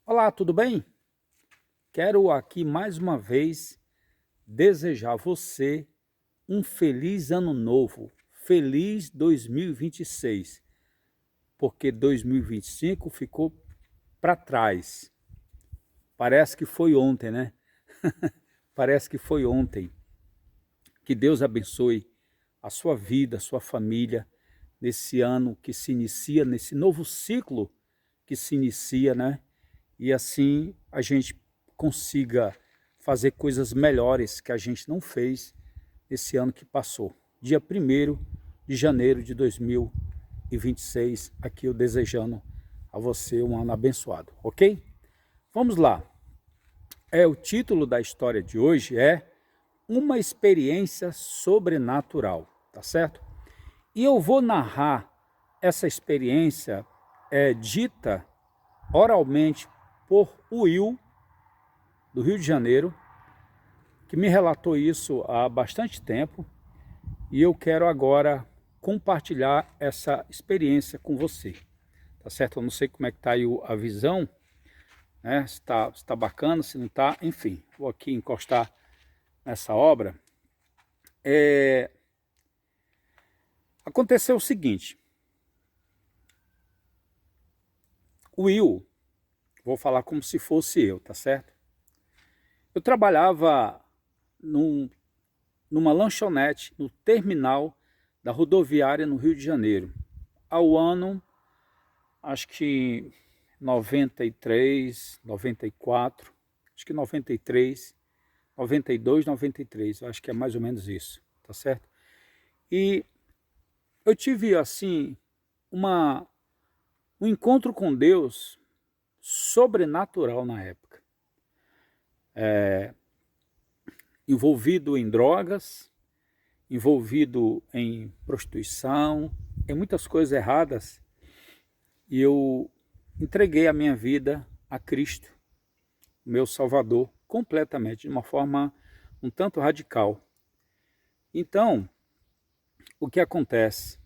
Olá, tudo bem? Quero aqui mais uma vez desejar a você um feliz ano novo, feliz 2026, porque 2025 ficou para trás. Parece que foi ontem, né? Parece que foi ontem. Que Deus abençoe a sua vida, a sua família, nesse ano que se inicia, nesse novo ciclo que se inicia, né? E assim a gente consiga fazer coisas melhores que a gente não fez esse ano que passou. Dia 1º de janeiro de 2026, aqui eu desejando a você um ano abençoado, ok? Vamos lá. O título da história de hoje é Uma Experiência Sobrenatural, tá certo? E eu vou narrar essa experiência dita oralmente por Will, do Rio de Janeiro, que me relatou isso há bastante tempo, e eu quero agora compartilhar essa experiência com você, tá certo? Eu não sei como é que está aí a visão, né? Se tá bacana, se não está, enfim, vou aqui encostar nessa obra. Aconteceu o seguinte, o Will, vou falar como se fosse eu, tá certo? Eu trabalhava numa lanchonete no terminal da rodoviária no Rio de Janeiro, ao ano, acho que 93, 94, acho que 93, 92, 93, acho que é mais ou menos isso, tá certo? E eu tive, assim, um encontro com Deus sobrenatural na época. Envolvido em drogas, envolvido em prostituição, em muitas coisas erradas, e eu entreguei a minha vida a Cristo, meu Salvador, completamente, de uma forma um tanto radical. Então, o que acontece?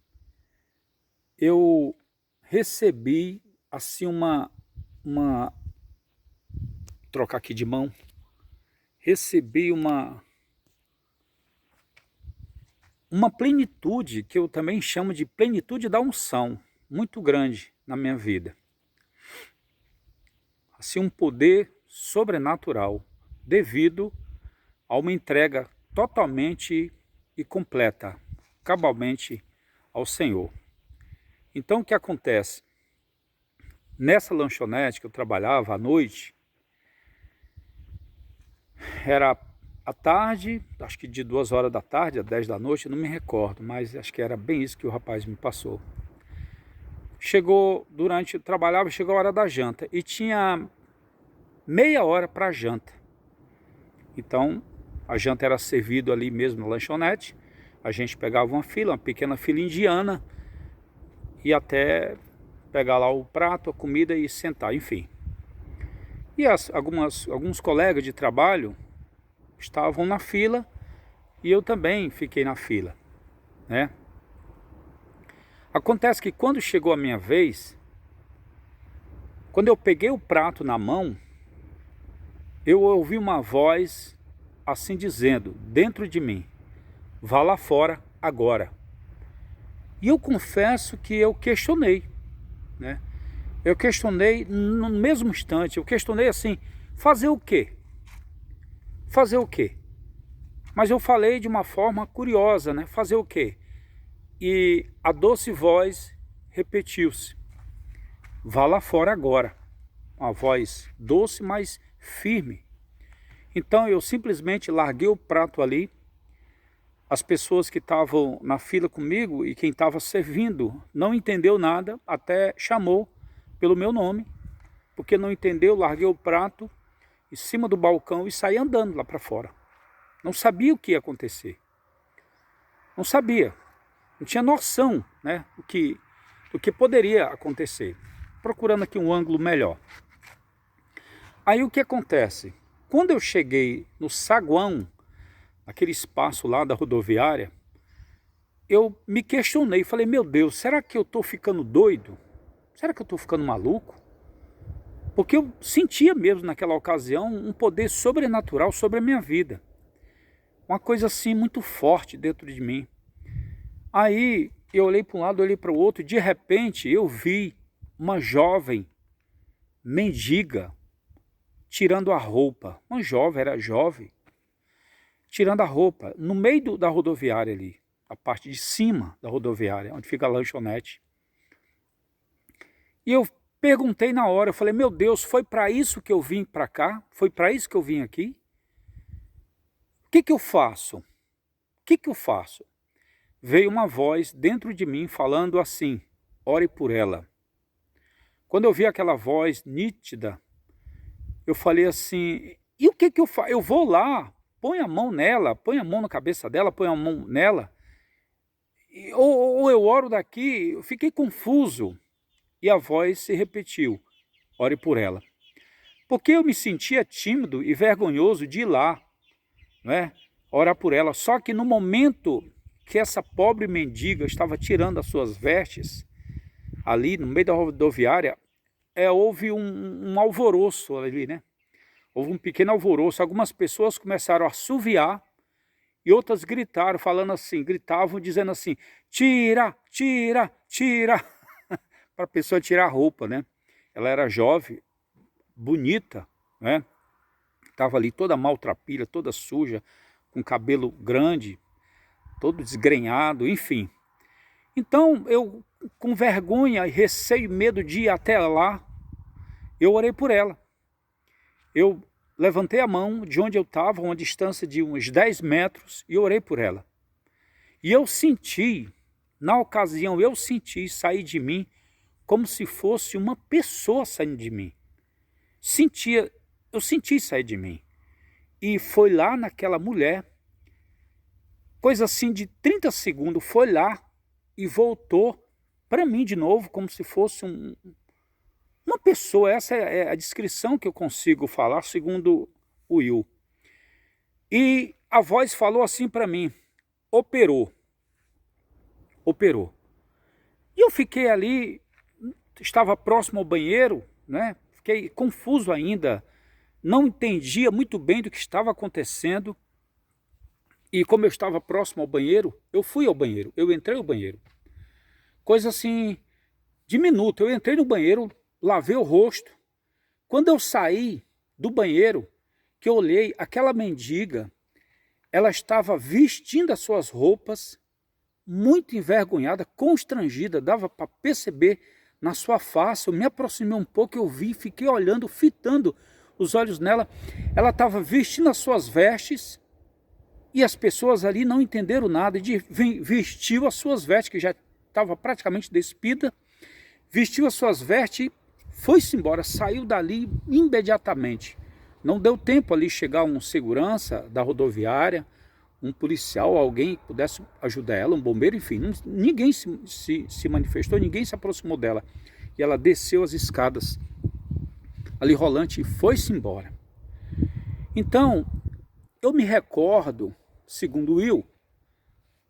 Eu recebi assim trocar aqui de mão, recebi uma plenitude que eu também chamo de plenitude da unção, muito grande na minha vida. Assim, um poder sobrenatural, devido a uma entrega totalmente e completa, cabalmente ao Senhor. Então, o que acontece? Nessa lanchonete que eu trabalhava à noite, era à tarde, acho que de 2 horas da tarde a 10 da noite, eu não me recordo, mas acho que era bem isso que o rapaz me passou. Chegou a hora da janta e tinha meia hora para a janta. Então, a janta era servida ali mesmo na lanchonete, a gente pegava uma fila, uma pequena fila indiana, e até pegar lá o prato, a comida e sentar, enfim. E alguns colegas de trabalho estavam na fila e eu também fiquei na fila, né? Acontece que quando chegou a minha vez, quando eu peguei o prato na mão, eu ouvi uma voz assim dizendo, dentro de mim, vá lá fora agora. E eu confesso que eu questionei, né? Eu questionei no mesmo instante, eu questionei assim, fazer o quê? Fazer o quê? Mas eu falei de uma forma curiosa, né? Fazer o quê? E a doce voz repetiu-se, vá lá fora agora. Uma voz doce, mas firme. Então eu simplesmente larguei o prato ali. As pessoas que estavam na fila comigo e quem estava servindo não entendeu nada, até chamou pelo meu nome, porque não entendeu, larguei o prato em cima do balcão e saí andando lá para fora. Não sabia o que ia acontecer. Não sabia. Não tinha noção, né, do que poderia acontecer. Procurando aqui um ângulo melhor. Aí o que acontece? Quando eu cheguei no saguão, aquele espaço lá da rodoviária, eu me questionei, falei, meu Deus, será que eu estou ficando doido? Será que eu estou ficando maluco? Porque eu sentia mesmo naquela ocasião um poder sobrenatural sobre a minha vida. Uma coisa assim muito forte dentro de mim. Aí eu olhei para um lado, olhei para o outro, e de repente eu vi uma jovem mendiga tirando a roupa. Uma jovem, era jovem, tirando a roupa no meio da rodoviária ali, a parte de cima da rodoviária, onde fica a lanchonete. E eu perguntei na hora, eu falei, meu Deus, foi para isso que eu vim para cá? Foi para isso que eu vim aqui? O que eu faço? O que eu faço? Veio uma voz dentro de mim falando assim, ore por ela. Quando eu vi aquela voz nítida, eu falei assim, e o que eu faço? Eu vou lá, põe a mão nela, põe a mão na cabeça dela, põe a mão nela, ou eu oro daqui, eu fiquei confuso. E a voz se repetiu, ore por ela. Porque eu me sentia tímido e vergonhoso de ir lá, né, orar por ela. Só que no momento que essa pobre mendiga estava tirando as suas vestes, ali no meio da rodoviária, houve um alvoroço ali, né? Houve um pequeno alvoroço. Algumas pessoas começaram a assoviar e outras gritaram, falando assim, gritavam dizendo assim, tira, tira, tira, para a pessoa tirar a roupa, né? Ela era jovem, bonita, né? Estava ali toda maltrapilha, toda suja, com cabelo grande, todo desgrenhado, enfim. Então, eu, com vergonha, receio e medo de ir até lá, eu orei por ela. Eu levantei a mão de onde eu estava, uma distância de uns 10 metros, e orei por ela. E eu senti, na ocasião, eu senti sair de mim como se fosse uma pessoa saindo de mim. Eu senti sair de mim. E foi lá naquela mulher, coisa assim de 30 segundos, foi lá e voltou para mim de novo, como se fosse uma pessoa. Essa é a descrição que eu consigo falar, segundo o Will. E a voz falou assim para mim, operou. Operou. E eu fiquei ali, estava próximo ao banheiro, né? Fiquei confuso ainda, não entendia muito bem do que estava acontecendo. E como eu estava próximo ao banheiro, eu fui ao banheiro, eu entrei no banheiro. Coisa assim, de minuto, eu entrei no banheiro, lavei o rosto. Quando eu saí do banheiro, que eu olhei, aquela mendiga, ela estava vestindo as suas roupas, muito envergonhada, constrangida, dava para perceber na sua face. Eu me aproximei um pouco, eu vi, fiquei olhando, fitando os olhos nela. Ela estava vestindo as suas vestes e as pessoas ali não entenderam nada. Vestiu as suas vestes, que já estava praticamente despida, vestiu as suas vestes e foi-se embora, saiu dali imediatamente. Não deu tempo ali chegar um segurança da rodoviária, um policial, alguém que pudesse ajudar ela, um bombeiro, enfim, ninguém se manifestou, ninguém se aproximou dela. E ela desceu as escadas ali rolante e foi-se embora. Então, eu me recordo, segundo Will,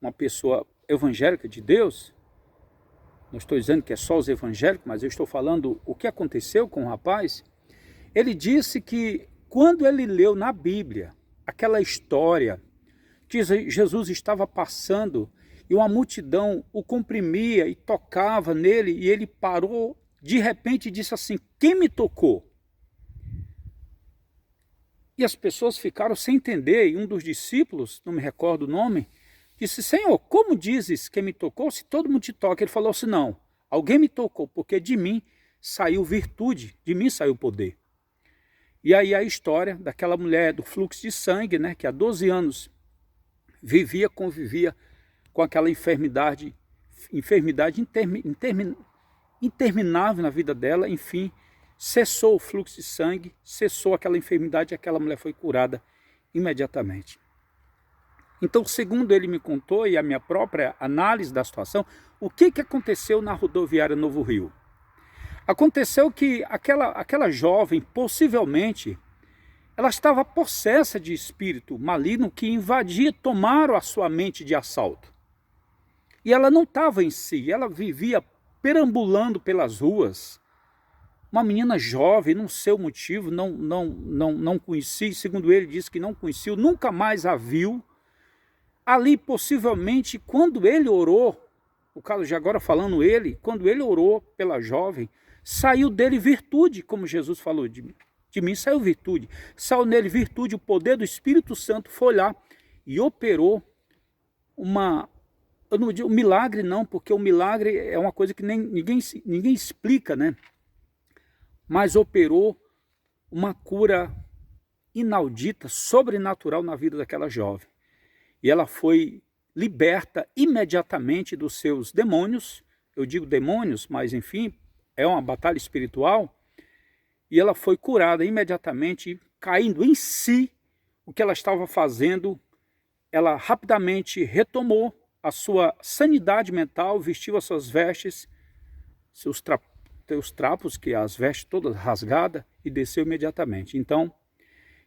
uma pessoa evangélica de Deus, não estou dizendo que é só os evangélicos, mas eu estou falando o que aconteceu com o rapaz. Ele disse que quando ele leu na Bíblia aquela história que Jesus estava passando e uma multidão o comprimia e tocava nele, e ele parou de repente e disse assim, quem me tocou? E as pessoas ficaram sem entender, e um dos discípulos, não me recordo o nome, disse, Senhor, como dizes que me tocou se todo mundo te toca? Ele falou assim, não, alguém me tocou, porque de mim saiu virtude, de mim saiu poder. E aí a história daquela mulher do fluxo de sangue, né, que há 12 anos convivia com aquela enfermidade interminável na vida dela, enfim, cessou o fluxo de sangue, cessou aquela enfermidade e aquela mulher foi curada imediatamente. Então, segundo ele me contou e a minha própria análise da situação, o que aconteceu na rodoviária Novo Rio? Aconteceu que aquela jovem, possivelmente, ela estava possessa de espírito maligno que invadia, tomaram a sua mente de assalto. E ela não estava em si, ela vivia perambulando pelas ruas, uma menina jovem, não sei o motivo, não conheci, segundo ele disse que não conhecia, nunca mais a viu. Ali possivelmente quando ele orou, o caso de agora falando ele, quando ele orou pela jovem, saiu dele virtude, como Jesus falou de mim saiu virtude, saiu nele virtude, o poder do Espírito Santo foi lá e operou eu não digo milagre não, porque o milagre é uma coisa que ninguém explica, né? Mas operou uma cura inaudita, sobrenatural na vida daquela jovem. E ela foi liberta imediatamente dos seus demônios, eu digo demônios, mas enfim, é uma batalha espiritual, e ela foi curada imediatamente, caindo em si o que ela estava fazendo. Ela rapidamente retomou a sua sanidade mental, vestiu as suas vestes, seus trapos, que as vestes todas rasgadas, e desceu imediatamente. Então,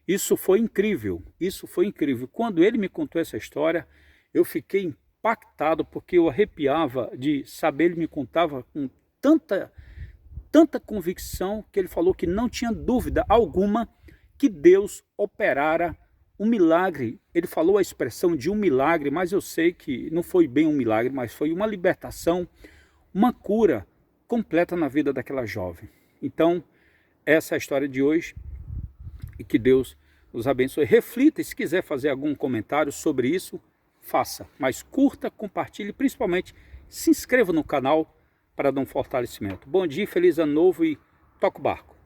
isso foi incrível, isso foi incrível. Quando ele me contou essa história, eu fiquei impactado, porque eu arrepiava de saber, ele me contava com tanta convicção, que ele falou que não tinha dúvida alguma que Deus operara um milagre. Ele falou a expressão de um milagre, mas eu sei que não foi bem um milagre, mas foi uma libertação, uma cura completa na vida daquela jovem. Então, essa é a história de hoje, e que Deus os abençoe. Reflita, e se quiser fazer algum comentário sobre isso, faça. Mas curta, compartilhe, principalmente se inscreva no canal para dar um fortalecimento. Bom dia, feliz ano novo e toca o barco.